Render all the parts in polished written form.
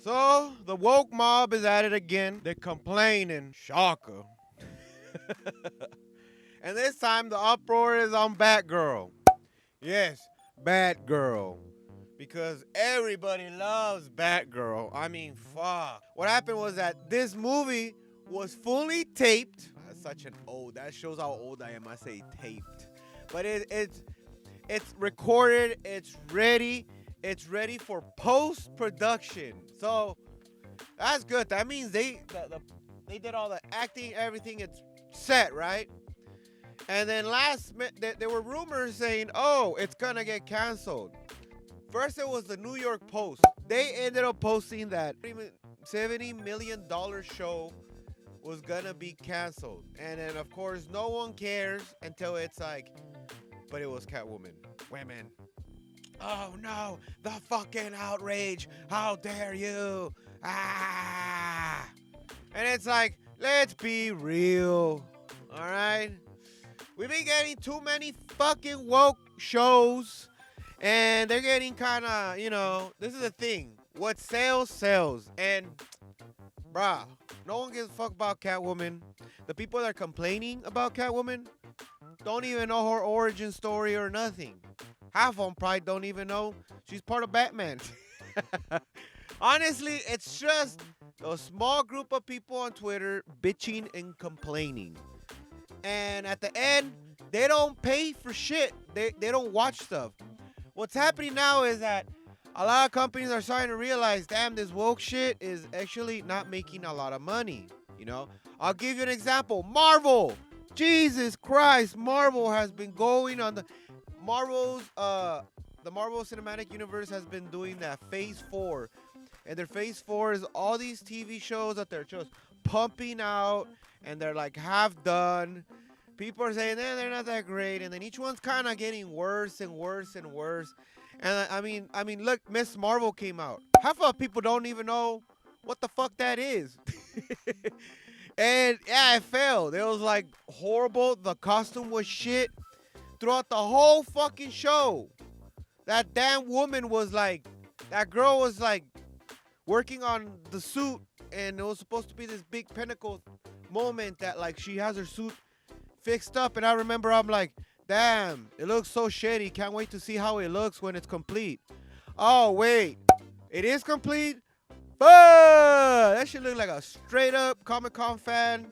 So the woke mob is at it again. They're complaining. Shocker. And this time the uproar is on Batgirl. Yes, Batgirl. Because everybody loves Batgirl. I mean, fuck. What happened was that this movie was fully taped. That's such an old. That shows how old I am. I say taped, but it's recorded. It's ready. It's ready for post production. So that's good. That means they did all the acting, everything. It's set, right? And then there were rumors saying, "Oh, it's gonna get canceled." First, it was the New York Post. They ended up posting that $70 million show was gonna be canceled, and then of course no one cares until it's like, but it was Catwoman. Women. Oh no, the fucking outrage. How dare you? Ah. And it's like, let's be real. All right? We've been getting too many fucking woke shows. And they're getting kind of, this is the thing. What sells, sells. And, bruh, no one gives a fuck about Catwoman. The people that are complaining about Catwoman don't even know her origin story or nothing. Half of them probably don't even know she's part of Batman. Honestly, it's just a small group of people on Twitter bitching and complaining. And at the end, they don't pay for shit. They don't watch stuff. What's happening now is that a lot of companies are starting to realize, damn, this woke shit is actually not making a lot of money. I'll give you an example. Marvel. Jesus Christ. Marvel has been going on the Marvel Cinematic Universe has been doing that phase 4. And their phase 4 is all these TV shows that they're just pumping out and they're like half done. People are saying they're not that great, and then each one's kind of getting worse and worse and worse. And I mean, look, Miss Marvel came out. Half of people don't even know what the fuck that is. And yeah, it failed. It was like horrible. The costume was shit throughout the whole fucking show. That damn woman was like, that girl was like working on the suit, and it was supposed to be this big pinnacle moment that like she has her suit fixed up, and I remember I'm like, damn, it looks so shitty. Can't wait to see how it looks when it's complete. Oh wait, it is complete? Fuck! That shit look like a straight up Comic-Con fan,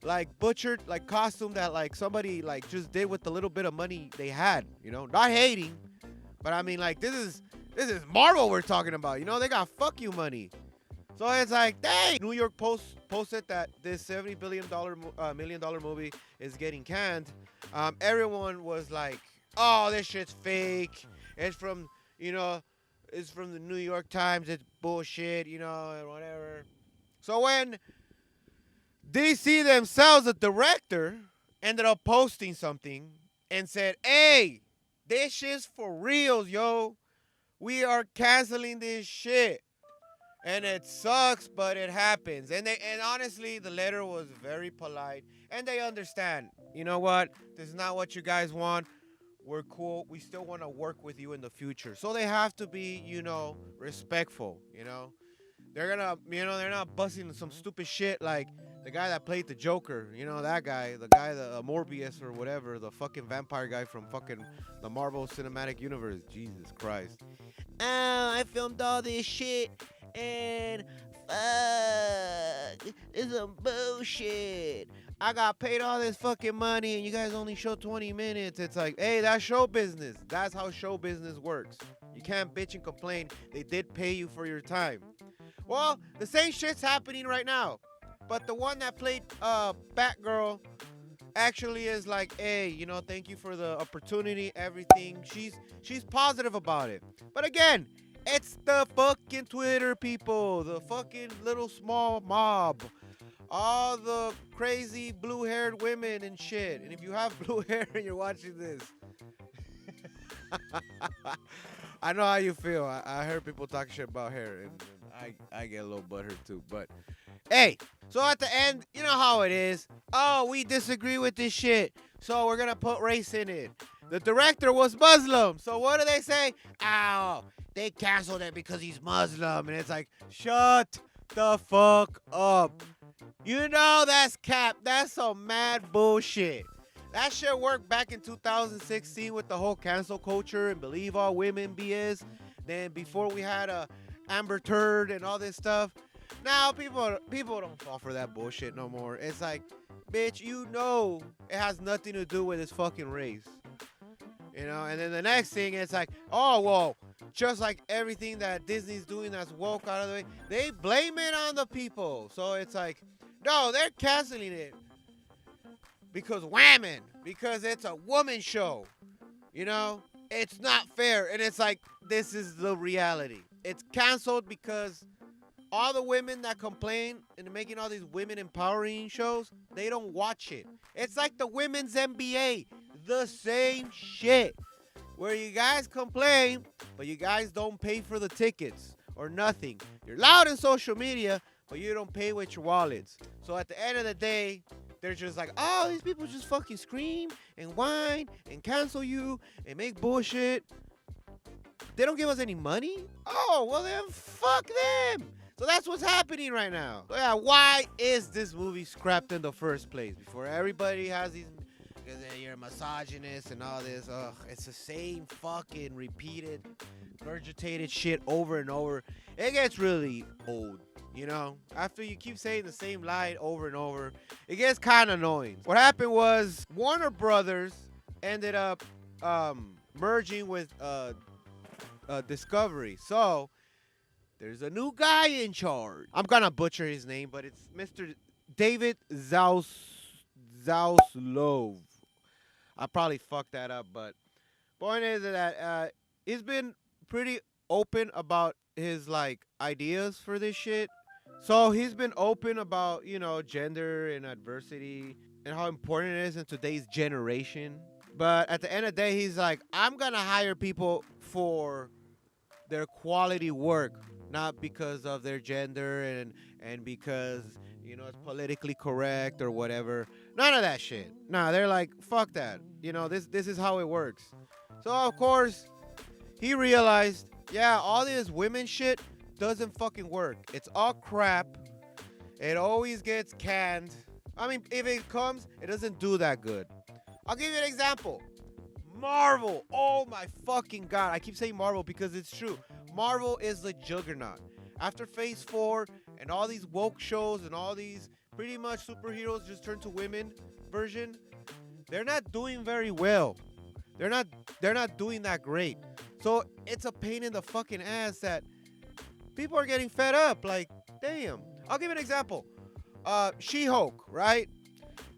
like butchered, like costume that like somebody like just did with the little bit of money they had. Not hating, but I mean like this is Marvel we're talking about. They got fuck you money. So it's like, dang! New York Post posted that this $70 million movie is getting canned. Everyone was like, oh, this shit's fake. It's from the New York Times. It's bullshit, and whatever. So when DC themselves, the director, ended up posting something and said, hey, this shit's for reals, yo. We are canceling this shit. And it sucks, but it happens. And honestly, the letter was very polite. And they understand. You know what? This is not what you guys want. We're cool. We still want to work with you in the future. So they have to be, respectful, They're they're not busting some stupid shit like the guy that played the Joker. That guy, the Morbius or whatever, the fucking vampire guy from fucking the Marvel Cinematic Universe. Jesus Christ. Oh, I filmed all this shit. And fuck, it's some bullshit. I got paid all this fucking money and you guys only show 20 minutes. It's like, hey, that's show business. That's how show business works. You can't bitch and complain. They did pay you for your time. Well, the same shit's happening right now. But the one that played Batgirl actually is like, hey, thank you for the opportunity, everything. She's positive about it. But again, it's the fucking Twitter people, the fucking little small mob, all the crazy blue-haired women and shit. And if you have blue hair and you're watching this, I know how you feel. I heard people talk shit about hair, and I get a little butthurt too. But hey, so at the end, you know how it is. Oh, we disagree with this shit. so we're gonna put race in it. The director was Muslim, so what do they say? Oh, they canceled it because he's Muslim, and it's like, shut the fuck up. You know that's cap. That's some mad bullshit. That shit worked back in 2016 with the whole cancel culture and believe all women BS. Then before we had a Amber Turd and all this stuff. Now people don't fall for that bullshit no more. It's like, bitch, you know it has nothing to do with his fucking race. You know, and then the next thing, it's like, oh, well, just like everything that Disney's doing that's woke out of the way, they blame it on the people. So it's like, no, they're canceling it because whammon, because it's a woman show. You know, it's not fair. And it's like, this is the reality. It's canceled because all the women that complain and making all these women empowering shows, they don't watch it. It's like the women's NBA. The same shit. Where you guys complain, but you guys don't pay for the tickets or nothing. You're loud in social media, but you don't pay with your wallets. So at the end of the day, they're just like, oh, these people just fucking scream and whine and cancel you and make bullshit. They don't give us any money? Oh, well then fuck them. So that's what's happening right now. So yeah, why is this movie scrapped in the first place? Before everybody has these, because you're a misogynist and all this. Ugh, it's the same fucking repeated, regurgitated shit over and over. It gets really old, you know? After you keep saying the same line over and over, it gets kind of annoying. What happened was Warner Brothers ended up merging with Discovery. So there's a new guy in charge. I'm gonna butcher his name, but it's Mr. David Zaslav. I probably fucked that up, but point is that he's been pretty open about his like ideas for this shit. So he's been open about, you know, gender and adversity and how important it is in today's generation. But at the end of the day, he's like, I'm gonna hire people for their quality work, not because of their gender and because, you know, it's politically correct or whatever. None of that shit. Nah, they're like, fuck that. You know, this is how it works. So, of course, he realized, yeah, all this women shit doesn't fucking work. It's all crap. It always gets canned. I mean, if it comes, it doesn't do that good. I'll give you an example. Marvel. Oh, my fucking God. I keep saying Marvel because it's true. Marvel is the juggernaut. After Phase 4 and all these woke shows and all these pretty much superheroes just turn to women version, they're not doing very well. They're not doing that great. So it's a pain in the fucking ass that people are getting fed up. Like, damn. I'll give you an example. She-Hulk, right?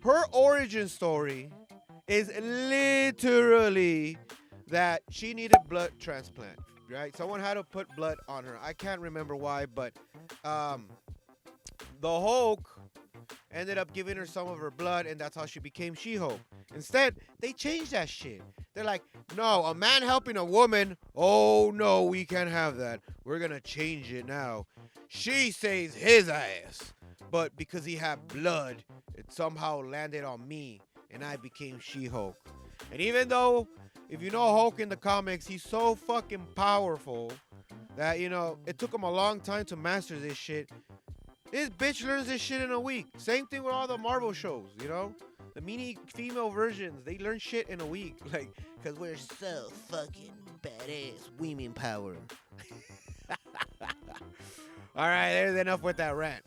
Her origin story is literally that she needed blood transplant, right? Someone had to put blood on her. I can't remember why, but the Hulk ended up giving her some of her blood, and that's how she became She-Hulk. Instead, they changed that shit. They're like, no, a man helping a woman, oh no, we can't have that. We're gonna change it now. She saves his ass, but because he had blood, it somehow landed on me, and I became She-Hulk. And even though, if you know Hulk in the comics, he's so fucking powerful that, you know, it took him a long time to master this shit. This bitch learns this shit in a week. Same thing with all the Marvel shows, you know? The mini female versions, they learn shit in a week. Like, because we're so fucking badass women power. All right, there's enough with that rant.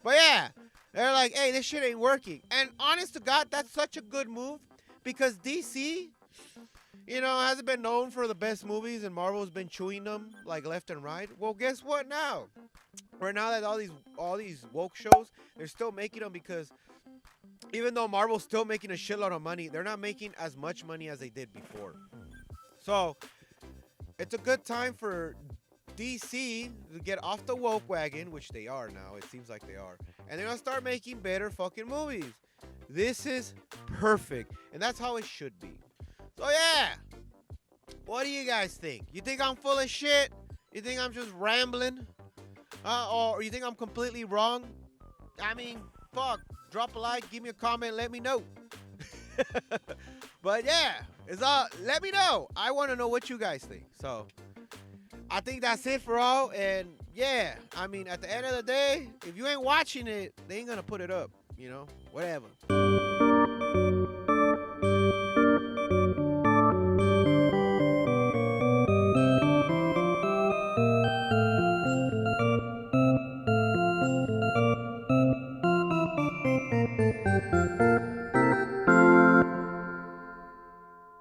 But yeah, they're like, hey, this shit ain't working. And honest to God, that's such a good move because DC, you know, hasn't been known for the best movies and Marvel's been chewing them like left and right. Well, guess what now? Right now that all these woke shows, they're still making them because even though Marvel's still making a shitload of money, they're not making as much money as they did before. So it's a good time for DC to get off the woke wagon, which they are now. It seems like they are. And they're going to start making better fucking movies. This is perfect. And that's how it should be. So yeah. What do you guys think? You think I'm full of shit? You think I'm just rambling? Or you think I'm completely wrong? I mean, fuck. Drop a like, give me a comment, let me know. But yeah, it's all. Let me know. I want to know what you guys think. So I think that's it for all. And yeah, I mean, at the end of the day, if you ain't watching it, they ain't gonna put it up. You know, whatever.